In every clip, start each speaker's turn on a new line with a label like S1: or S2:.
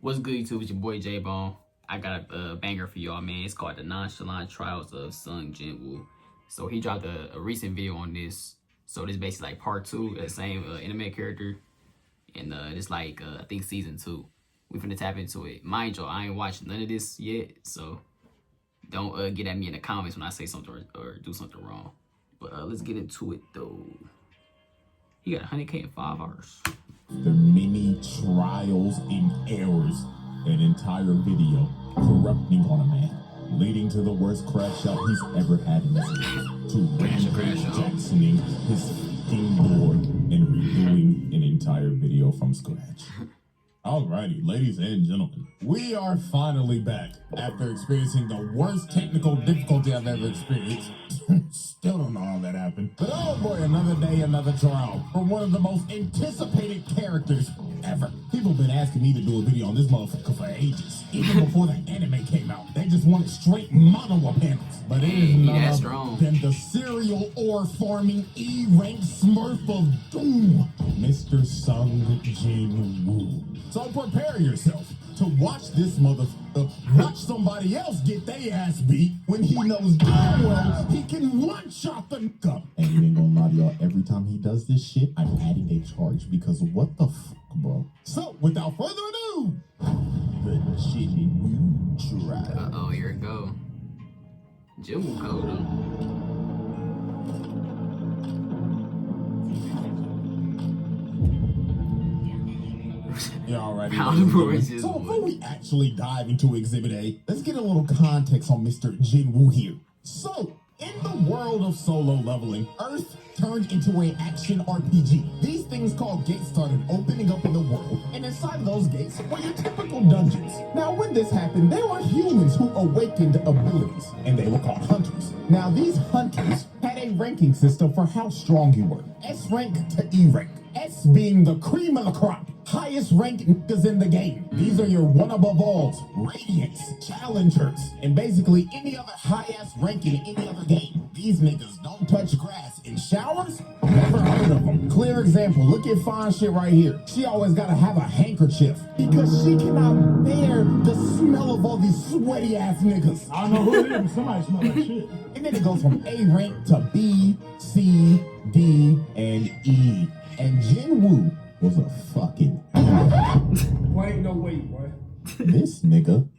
S1: What's good, YouTube? It's your boy J-Bone. I got a banger for y'all, man. It's called The Nonchalant Trials of Sung Jinwoo. So he dropped a recent video on this. So this is basically like part 2 of the same anime character. And it's like, I think season 2. We finna tap into it. Mind you, I ain't watched none of this yet. So don't get at me in the comments when I say something or do something wrong. But let's get into it, though. He got 100K in 5 hours.
S2: The many trials and errors, an entire video corrupting on a man, leading to the worst crash out he's ever had in his life, to Jacksoning his fucking board and redoing an entire video from scratch. Alrighty, ladies and gentlemen, we are finally back after experiencing the worst technical difficulty I've ever experienced. Still don't know how that happened. But oh boy, another day, another trial for one of the most anticipated characters ever. People been asking me to do a video on this motherfucker for ages. Even before the anime came out, they just wanted straight mono panels. But it is none other than the serial ore farming E-rank smurf of doom, Mr. Sung Jinwoo. So prepare yourself to watch this motherfucker watch somebody else get their ass beat when he knows damn well he can one-shot the nigga. And you ain't gonna lie to y'all, every time he does this shit, I'm adding a charge because what the fuck, bro? So, without further ado, the Jinwoo trial.
S1: Uh-oh, here it go. Jinwoo code him.
S2: Alrighty. So before we actually dive into Exhibit A, let's get a little context on Mr. Jinwoo here. So, in the world of solo leveling, Earth turned into an action RPG. These things called gates started opening up in the world, and inside those gates were your typical dungeons. Now, when this happened, there were humans who awakened abilities, and they were called hunters. Now, these hunters had a ranking system for how strong you were. S rank to E rank. S being the cream of the crop, highest ranked niggas in the game. These are your one above alls, radiants, challengers, and basically any other high-ass rank in any other game. These niggas don't touch grass. In showers, never heard of them. Clear example, look at fine shit right here. She always gotta have a handkerchief because she cannot bear the smell of all these sweaty ass niggas.
S3: I don't know who it is, somebody smell like shit.
S2: And then it goes from A rank to B, C, D, and E. And Jinwoo was a fucking
S3: Boy, ain't no way, boy.
S2: This nigga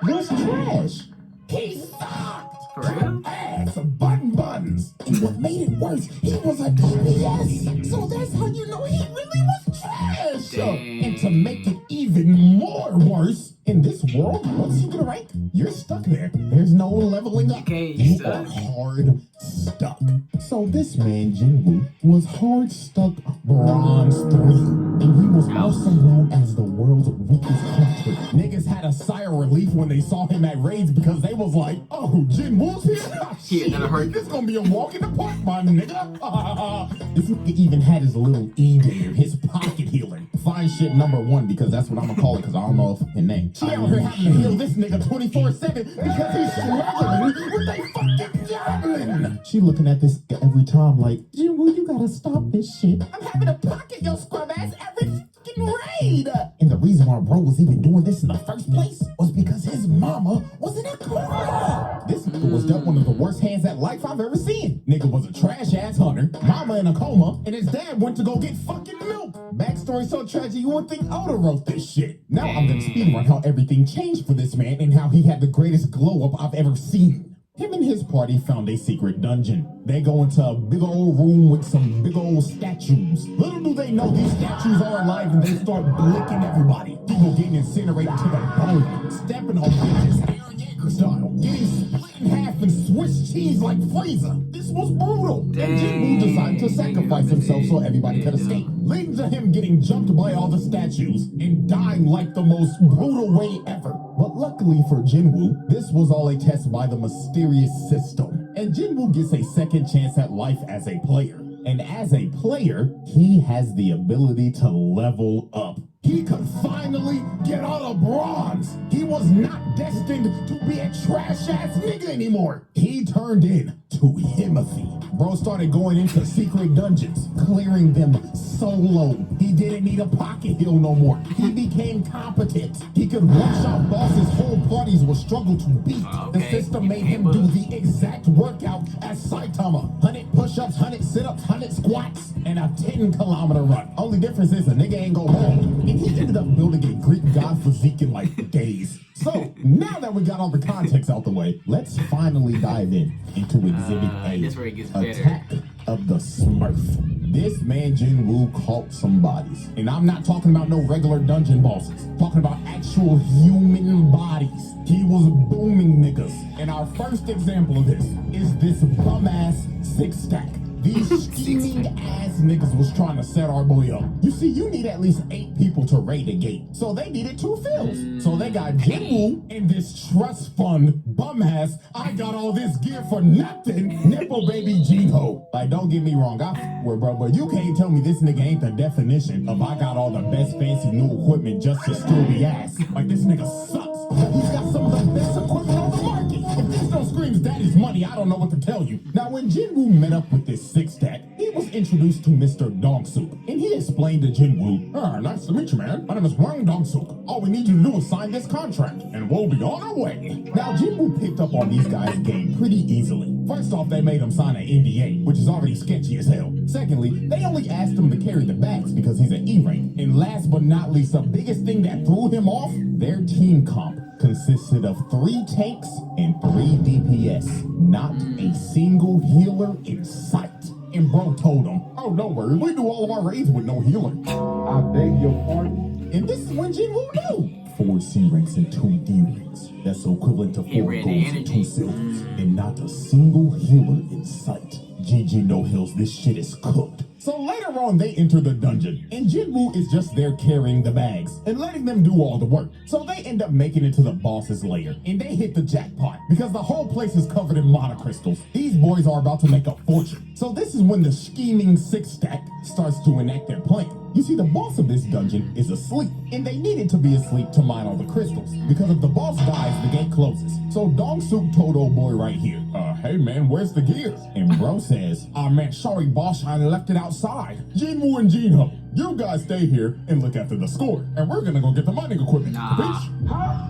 S2: was trash. He sucked.
S1: For real?
S2: Ass buttons. And what made it worse, he was a DPS. So that's how you know he really was trash.
S1: Dang.
S2: And to make it even more worse, in this world, once you get a rank, you're stuck there. There's no leveling up. You are hard stuck. So this man, Jinwoo, was hard stuck bronze 3. And he was also known as the world's weakest hunter. Niggas had a sigh of relief when they saw him at raids because they was like, oh, Jinwoo's here?
S1: Yeah, never heard.
S2: This gonna be a walk in the park, my nigga. This nigga even had his little E-dare, his pocket healer. Fine shit number 1 because that's what I'm gonna call it because I don't know his name. She out here having to heal this nigga 24/7 because he's struggling with a fucking javelin. She looking at this every time like, Jinwoo, you gotta stop this shit. I'm having to pocket your scrub ass every fucking raid. And the reason why bro was even doing this in the first place was because his mama was in a coma. This nigga was dealt one of the worst hands at life I've ever seen. Nigga was a trash ass hunter, mama in a coma, and his dad went to go get fucking milk. Backstory so tragic you would think Oda wrote this shit. Now I'm gonna speedrun how everything changed for this man and how he had the greatest glow up I've ever seen. Him and his party found a secret dungeon. They go into a big old room with some big old statues. Little do they know these statues are alive and they start blicking everybody. People getting incinerated to the bone, stepping on bitches, Aaron Yeager style, getting split in half and Swiss cheese like Frieza. This was brutal. And Jinwoo decided to sacrifice himself so everybody could escape, leading to him getting jumped by all the statues and dying like the most brutal way ever. But luckily for Jinwoo, this was all a test by the mysterious system. And Jinwoo gets a second chance at life as a player. And as a player, he has the ability to level up. He could finally get out of bronze. He was not destined to be a trash-ass nigga anymore. He turned in to Himothy. Bro started going into secret dungeons, clearing them solo. He didn't need a pocket heal no more. He became competent. He could rush out bosses whole parties will struggle to beat. The system made him do the exact workout as Saitama. 100 push-ups, 100 sit-ups, 100 squats, and a 10-kilometer run. Only difference is the nigga ain't go home. And he ended up building a Greek god physique in like days. So, now that we got all the context out the way, let's finally dive into Exhibit A,
S1: this where it gets better.
S2: Attack of the Smurf. This man Jinwoo caught some bodies. And I'm not talking about no regular dungeon bosses. I'm talking about actual human bodies. He was booming niggas. And our first example of this is this bum-ass six-stack. These scheming ass niggas was trying to set our boy up. You see, you need at least 8 people to raid a gate. So they needed 2 fills. So they got Jinwoo and this trust fund bum ass. I got all this gear for nothing. Nipple baby Jinho. Like, don't get me wrong, I swear, bro, but you can't tell me this nigga ain't the definition of I got all the best fancy new equipment just to still be ass. Like, this nigga sucks. He's got some of the best equipment on the market. If this don't screams daddy's money, I don't know what to tell you. Now, when Jinwoo met up with this six-stack, he was introduced to Mr. Dong-suk, and he explained to Jinwoo, nice to meet you, man. My name is Wang Dong-suk. All we need you to do is sign this contract, and we'll be on our way. Now, Jinwoo picked up on these guys' game pretty easily. First off, they made him sign an NDA, which is already sketchy as hell. Secondly, they only asked him to carry the bags because he's an E-rank. And last but not least, the biggest thing that threw him off, their team comp consisted of 3 tanks and 3 DPS. Not a single healer in sight. And bro told him, oh, don't worry, we do all of our raids with no healer. I beg your pardon? And this is when Jinwoo knew. 4 C ranks and 2 D ranks. That's equivalent to 4 golds and 2 silvers. And not a single healer in sight. GG no hills, this shit is cooked. So later on, they enter the dungeon, and Jinwoo is just there carrying the bags and letting them do all the work. So they end up making it to the boss's lair, and they hit the jackpot because the whole place is covered in monocrystals. These boys are about to make a fortune. So this is when the scheming six-stack starts to enact their plan. You see, the boss of this dungeon is asleep, and they needed to be asleep to mine all the crystals, because if the boss dies, the gate closes. So Dong-suk told old boy right here, hey man, where's the gear? And bro says, man, sorry boss, I left it outside. Jinwoo and Jinho, you guys stay here and look after the score, and we're gonna go get the mining equipment. Bitch. Huh?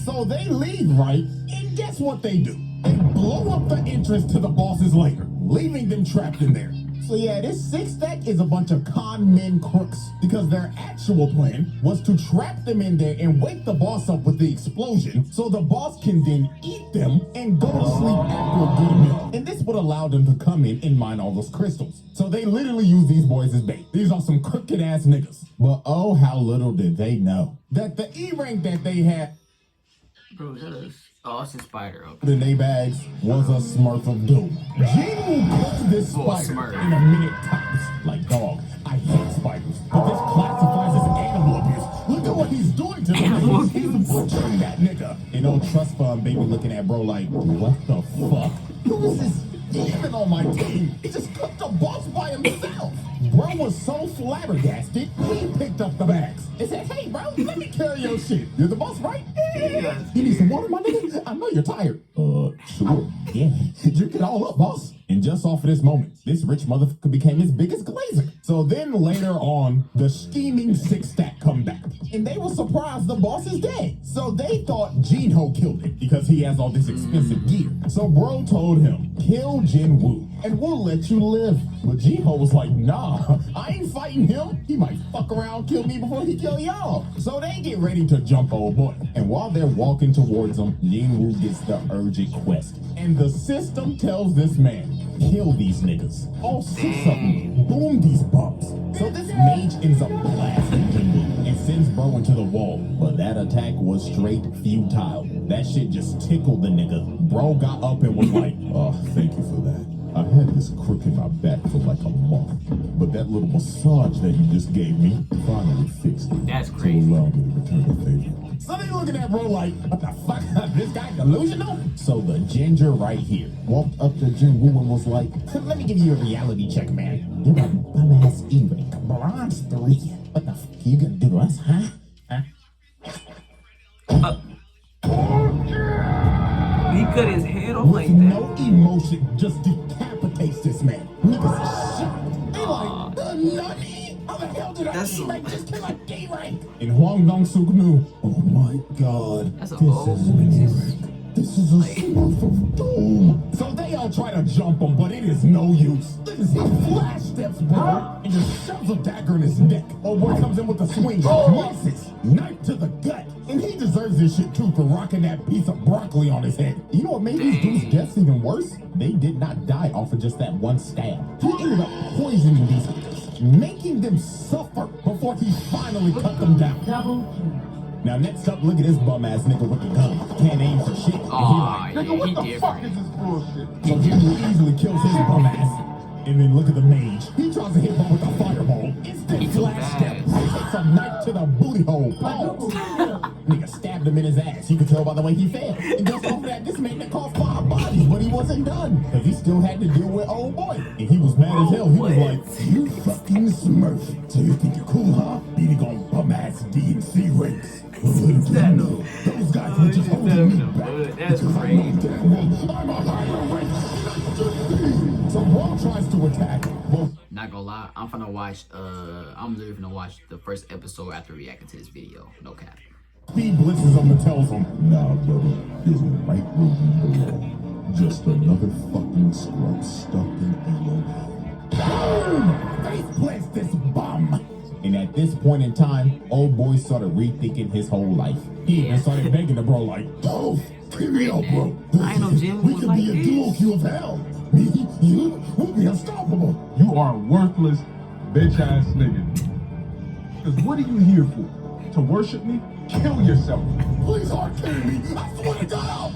S2: So they leave, right? And guess what they do? They blow up the entrance to the boss's lair, leaving them trapped in there. So yeah, this six-stack is a bunch of con men crooks, because their actual plan was to trap them in there and wake the boss up with the explosion so the boss can then eat them and go to sleep after a good meal. And this would allow them to come in and mine all those crystals. So they literally use these boys as bait. These are some crooked ass niggas. But oh, how little did they know that the E-rank that they had,
S1: bro, that is awesome spider.
S2: in their bags was a Smurf of doom. Jinwoo cooked this spider in a minute tops. Like, dog, I hate spiders, but this classifies as animal abuse. Look at what he's doing to them. He's butchering that nigga. And old trust fund baby looking at bro like, what the fuck? Who is this demon on my team? He just cooked a boss by himself. Bro was so flabbergasted, he picked up the bags and said, hey bro, let me carry your shit. You're the boss, right? Yeah. You need some water, my nigga? I know you're tired. Sure. Yeah. Drink it all up, boss. And just off of this moment, this rich motherfucker became his biggest glazer. So then later on, the scheming six-stack come back. And they were surprised the boss is dead. So they thought Jinho killed it because he has all this expensive gear. So bro told him, kill Jinwoo and we'll let you live. But Jinho was like, nah, I ain't fighting him. He might fuck around, kill me before he kill y'all. So they get ready to jump old boy. And while they're walking towards him, Jinwoo gets the urgent quest. And the system tells this man, kill these niggas. All 6 of them. Boom these bums. So this mage ends up blasting Jinwoo and sends bro into the wall. But that attack was straight futile. That shit just tickled the nigga. Bro got up and was like, oh, thank you for that. I had this crook in my back for like a month, but that little massage that you just gave me finally fixed it.
S1: That's crazy.
S2: So allow me to return the favor. So they looking at bro like, what the fuck? This guy delusional? So the ginger right here walked up to Jinwoo and was like, let me give you a reality check, man. You're a bum-ass E-rank, bronze 3. What the fuck you gonna do It was, huh?
S1: He cut his head off
S2: With
S1: like that.
S2: no emotion, just decapitates this man. Niggas are shocked. They like, nani? How the hell did I
S1: That's
S2: D-rank just kill a D-rank? And Hwang Dong-suk knew, oh my god,
S1: That's a
S2: this
S1: old
S2: is D-rank. This is a smurf of doom. So they all try to jump him, but it is no use. Look at he flash steps, bro, and just shoves a dagger in his neck. Oh boy comes in with a swing, misses, knife to the gut. And he deserves this shit too for rocking that piece of broccoli on his head. You know what made these dudes' deaths even worse? They did not die off of just that one stab. He ended up poisoning these niggas, making them suffer before he finally cut them down.
S4: Double kill.
S2: Now next up, look at this bum ass nigga with the gun. Can't aim for shit. And
S1: Aw,
S2: he like,
S1: yeah,
S2: nigga, what
S1: he
S2: the
S1: different.
S2: fuck is this bullshit? So Jinwoo easily kills his bum ass. And then look at the mage. He tries to hit him with a fireball. Instant
S1: He too
S2: flash step.
S1: fast.
S2: Takes a knife to the booty hole. Pause. Nigga stabbed him in his ass. You can tell by the way he fell. And just off that, this man that caught 5 bodies, but he wasn't done. Cause he still had to deal with old boy. And he was mad as hell. He was like, you fucking smurf. So you think you're cool, huh? Beating on bum ass D and C ranks. Little do you know, those guys were just holding me back.
S1: That's
S2: because I
S1: crazy.
S2: know damn well I'm a higher rank. So Wong tries to attack. Well,
S1: Not gonna lie, I'm finna watch. I'm literally finna watch the first episode after reacting to this video. No cap.
S2: Speed blitzes him and tells him, nah, brother, you're right where you belong. Just another fucking scrub stuck in Elo. Boom! Face plants this bum. And at this point in time, old boy started rethinking his whole life. He even started begging the bro like, yo, free me out, bro.
S1: I ain't know Jinwoo
S2: We
S1: was
S2: could
S1: like
S2: be a
S1: this.
S2: duo queue of hell. Me, you, we'll be unstoppable.
S3: You are a worthless, bitch ass nigga. Cause what are you here for? To worship me? Kill yourself.
S2: Please hard kill me. I swear to God.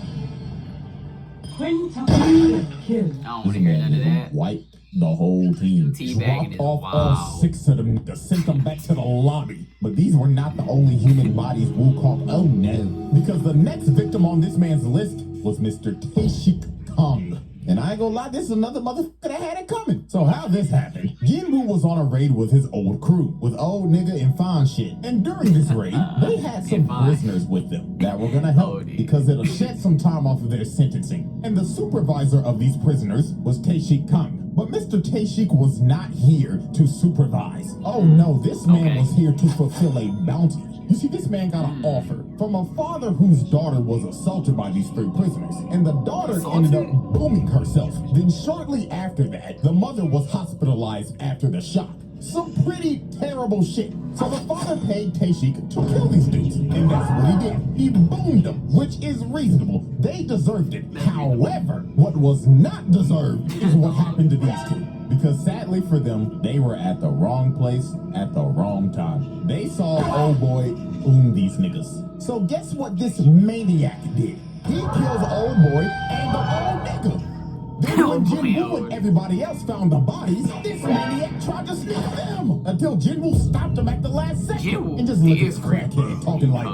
S4: Quintuple kill.
S1: I don't wanna hear none of that.
S2: Wiped the whole team.
S1: Teabagging
S2: Dropped
S1: is
S2: off
S1: wild.
S2: all 6 of them to send them back to the lobby. But these were not the only human bodies Wu caught. Oh no. Because the next victim on this man's list was Mr. Tae-shik Kong. And I ain't gonna lie, this is another motherfucker that had it coming. So how this happened? Jinwoo was on a raid with his old crew, with old nigga and fine shit. And during this raid, they had some prisoners with them that were gonna help because it'll shed some time off of their sentencing. And the supervisor of these prisoners was Tae-shik Kong. But Mr. Tae-shik was not here to supervise. Oh no, this man was here to fulfill a bounty. You see, this man got an offer from a father whose daughter was assaulted by these 3 prisoners. And the daughter ended up booming herself. Then shortly after that, the mother was hospitalized after the shock. Some pretty terrible shit. So the father paid Tae-shik to kill these dudes. And that's what he did. He boomed them, which is reasonable. They deserved it. However, what was not deserved is what happened to these 2. Because sadly for them, they were at the wrong place at the wrong time. They saw old boy boom these niggas. So guess what this maniac did? He kills old boy and the old nigga. Then when Jinwoo and everybody else found the bodies, this maniac tried to sneak them until Jinwoo stopped him at the last second and just looked at his crackhead talking like,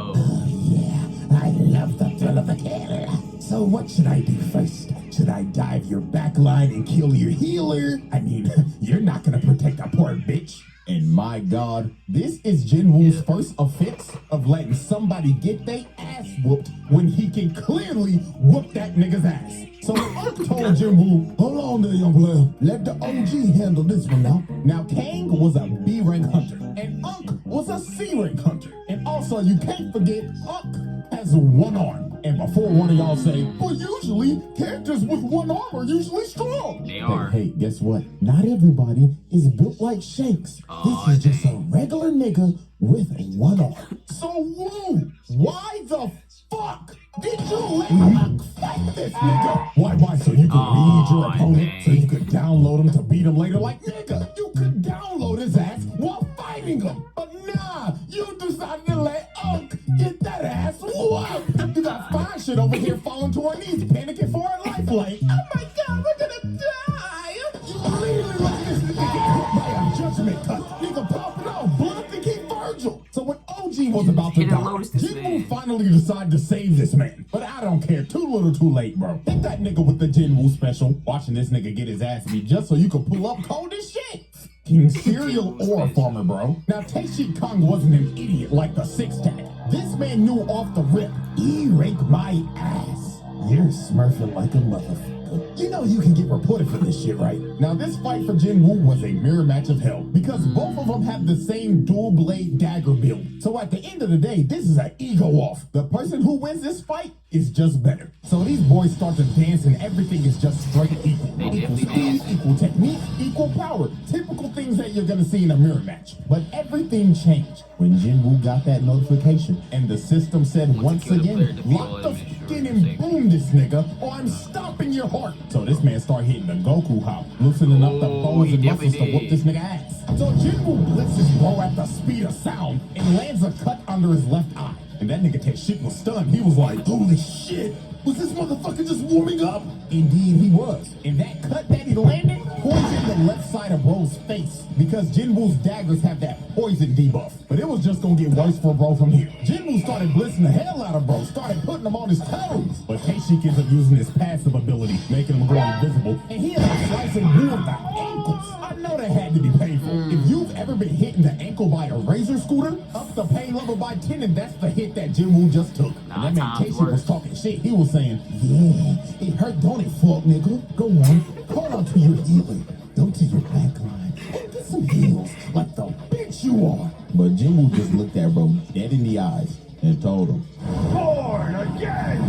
S2: yeah, I love the thrill of the kill. So what should I do first? Should I dive your back line and kill your healer? I mean, you're not gonna protect a poor bitch. And my God, this is Jinwoo's first offense of letting somebody get their ass whooped when he can clearly whoop that nigga's ass. So Unk told Jinwoo, hold on there, young player. Let the OG handle this one now. Now, Kang was a B rank hunter, and Unk was a C rank hunter. And also, you can't forget, Unk has 1 arm. And before one of y'all say, well, usually characters with 1 arm are usually strong.
S1: They are.
S2: Hey, guess what? Not everybody is built like Shanks. This is just a regular nigga with 1 arm. So, Woo, why the fuck did you let him fight this nigga? Why? So you could read your opponent, so you could download him to beat him later? Like, nigga, you could download his ass while fighting him. But nah, you decided to let Unk get that ass whooped. You got fine shit over here falling to her knees, panicking for her life. Like, oh my God, we're gonna die. You literally let this nigga get hit by a judgment cut. Nigga popping off blood to keep Virgil. So when OG was about to die, Jinwoo finally decided to save this man. But I don't care. Too little too late, bro. Hit that nigga with the Jinwoo special. Watching this nigga get his ass beat just so you could pull up cold as shit. fucking serial ore farmer, bro. Now, Tae-Shi Kung wasn't an idiot like the six-tag. This man knew off the rip, he raked my ass. You're smurfing like a motherfucker. You know you can get reported for this shit, right? Now, this fight for Jinwoo was a mirror match of hell because both of them have the same dual blade dagger build. So at the end of the day, this is an ego off. The person who wins this fight is just better. So these boys start to dance and everything is just straight equal. Equal speed, equal technique, equal power. Typical things that you're gonna see in a mirror match. But everything changed when Jinwoo got that notification and the system said once again, lock the fucking and boom this nigga or I'm stopping your heart. So this man started hitting the Goku hop, loosening up the bones and muscles to whoop this nigga ass. So Jinwoo blitzes bro at the speed of sound and lands a cut under his left eye. And that nigga Tae-Shi was stunned. He was like, holy shit, was this motherfucker just warming up? Indeed he was. And that cut that he landed poisoned the left side of bro's face because Jinwoo's daggers have that poison debuff. But it was just gonna get worse for bro from here. Jinwoo started blitzing the hell out of bro, started putting him on his toes. But Tae-Shi ends up using his passive ability, making him go invisible, and he ended up slicing Woo with the ankles. I know that had to be painful. If you've ever been hit in the ankle by a razor scooter, up the pain level by 10, and that's the hit that Jinwoo just took. And that man Tae-Shi was talking shit. He was saying, yeah, it hurt, don't it, fuck nigga? Go on, hold on to your healing. Go to your back line and get some heals like the bitch you are. But Jinwoo just looked at bro dead in the eyes and told him, born again!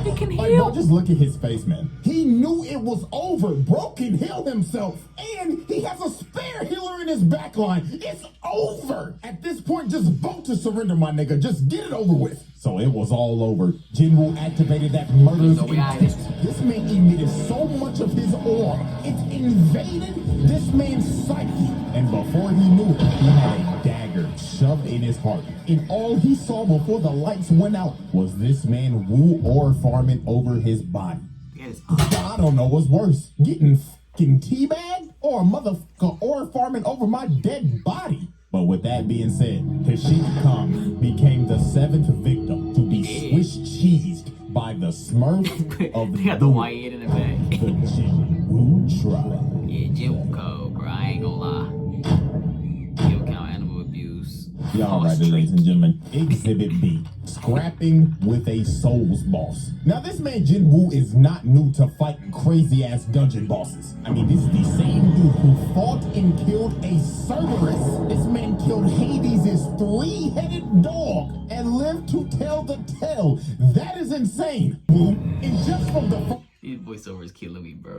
S4: He can
S2: Like,
S4: heal.
S2: bro, just look at his face, man. He knew it was over. Bro can heal himself. And he has a spare healer in his backline. It's over. At this point, just vote to surrender, my nigga. Just get it over with. So it was all over. Jinwoo activated that murderous intent. This man emitted so much of his aura. It invaded this man's psyche. And before he knew it, he had a dagger shoved in his heart. And all he saw before the lights went out was this man Woo ore farming over his body.
S1: Yes.
S2: I don't know what's worse, getting fucking teabagged or a motherfucker ore farming over my dead body. But with that being said, Tae-Shi Kung became the 7th victim to be Swiss cheesed by the Smurf of
S1: They got the white in the back.
S2: the Jinwoo tribe.
S1: Yeah, Jinwoo cold, bro. I ain't gonna lie. Kill count animal abuse.
S2: Y'all right, ladies and gentlemen. Exhibit B. Scrapping with a Souls boss. Now, this man Jinwoo is not new to fighting crazy-ass dungeon bosses. I mean, this is the same dude who fought and killed a Cerberus. This man killed Hades' 3-headed dog and lived to tell the tale. That is insane. And just from the
S1: These voiceovers killing me, bro.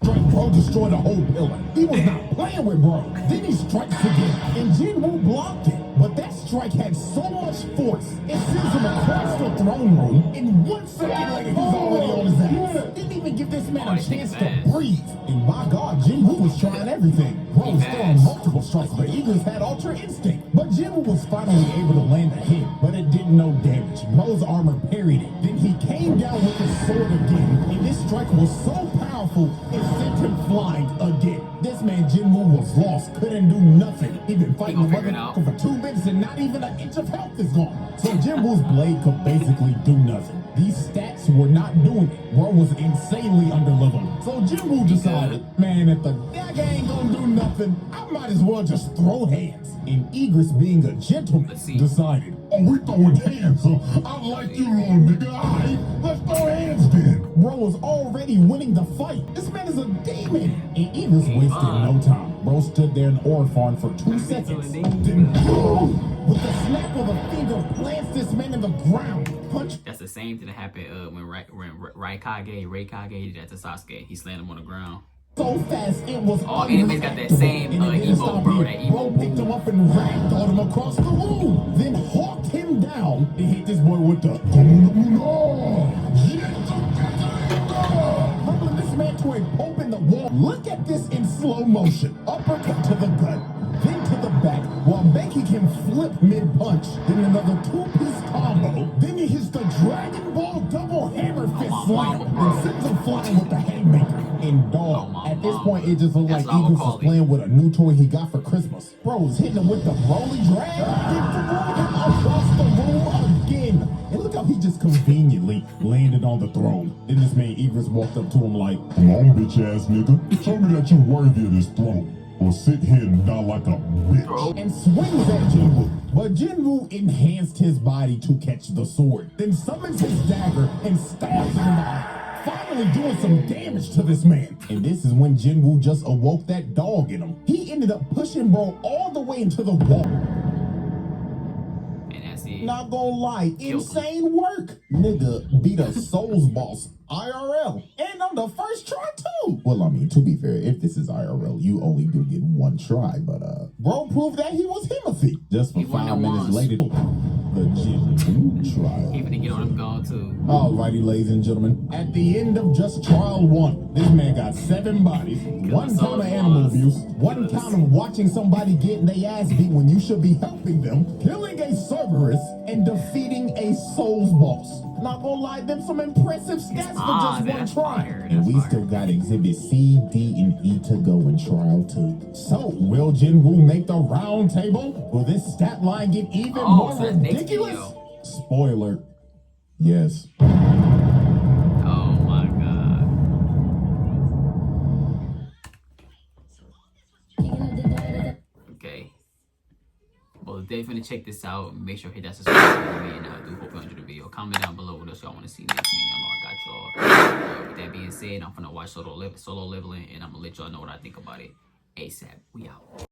S2: strike, bro destroyed a whole pillar. He was not playing with bro. Then he strikes again, and Jinwoo blocked it. But that strike had so much force, it sends him across the throne room. And 1 second later, he's already on his ass. Didn't even give this man a chance to breathe. And by God, Jinwoo was trying everything. Bro was throwing multiple strikes, but Eagles had Ultra Instinct. But Jinwoo was finally able to land a hit, but it did no damage. Bro's armor parried it. Then he came down with his sword again, and this strike was so powerful, it sent him flying again. This man Jinwoo was lost, couldn't do nothing. He been fighting the motherfucker for 2 minutes and not even an inch of health is gone. So Jinwoo's blade could basically do nothing. These stats were not doing it. Bro was insanely underleveled. So Jinwoo decided, man, if the dagger ain't gonna do nothing, I might as well just throw hands. And Egress, being a gentleman, decided, oh, we throwing hands, so I like you, little nigga. All right, let's throw hands then. Bro was already winning the fight. This man is a demon. And Egress wasted no time. Bro stood there and ore farmed for 2 seconds. Then boom! With the snap of a finger, plants this man in the ground. Punch.
S1: That's the same thing that happened when Raikage did that to Sasuke. He slammed him on the ground.
S2: So fast it was
S1: all enemies got that same emo, bro. That emo.
S2: Bro picked him up and ragdolled him across the room. Then hawked him down and hit this boy with the humbling this man to a pulp in the wall. Look at this in slow motion. Uppercut to the gut, then to the back, while making him flip mid-punch. Then another 2-piece combo. Then he hits the Dragon Ball double hammer fist slam and sends him flying with the haymaker. And dog, at this point, it just looked like Eagles was playing with a new toy he got for Christmas. Bro was hitting him with the rolling drag, then throwing him across the room again. And look how he just just conveniently landed on the throne. Then this man Idris walked up to him like, "Come on, bitch ass nigga. Show me that you worthy of this throne. Or sit here and die like a bitch." And swings at Jinwoo. But Jinwoo enhanced his body to catch the sword. Then summons his dagger and stabs him in the eye, finally doing some damage to this man. And this is when Jinwoo just awoke that dog in him. He ended up pushing bro all the way into the wall.
S1: And that's it.
S2: Not gonna lie, insane work. Nigga beat a Souls boss IRL and on the first try too. Well, I mean, to be fair, if this is IRL, you only do get one try. But bro proved that he was Himothy. Just for 5 minutes later, the Jinwoo trial.
S1: He finna get on him gone too.
S2: Alrighty, ladies and gentlemen, at the end of just trial 1, this man got 7 bodies, 1 count of animal abuse, 1 count of watching somebody getting their ass beat when you should be helping them, killing a Cerberus, and defeating a Souls boss. Not gonna lie, them some impressive stats for just 1 try. And we still got exhibit C, D, and E to go in trial 2. So, will Jinwoo make the round table? Will this stat line get even more ridiculous? Spoiler, yes.
S1: Oh my god. Okay. Well, definitely check this out. Make sure to hit that subscribe button. And I do hope you enjoyed the video. Comment down below what else y'all want to see next. Man, y'all know I got y'all. With that being said, I'm finna watch solo leveling, and I'm gonna let y'all know what I think about it ASAP. We out.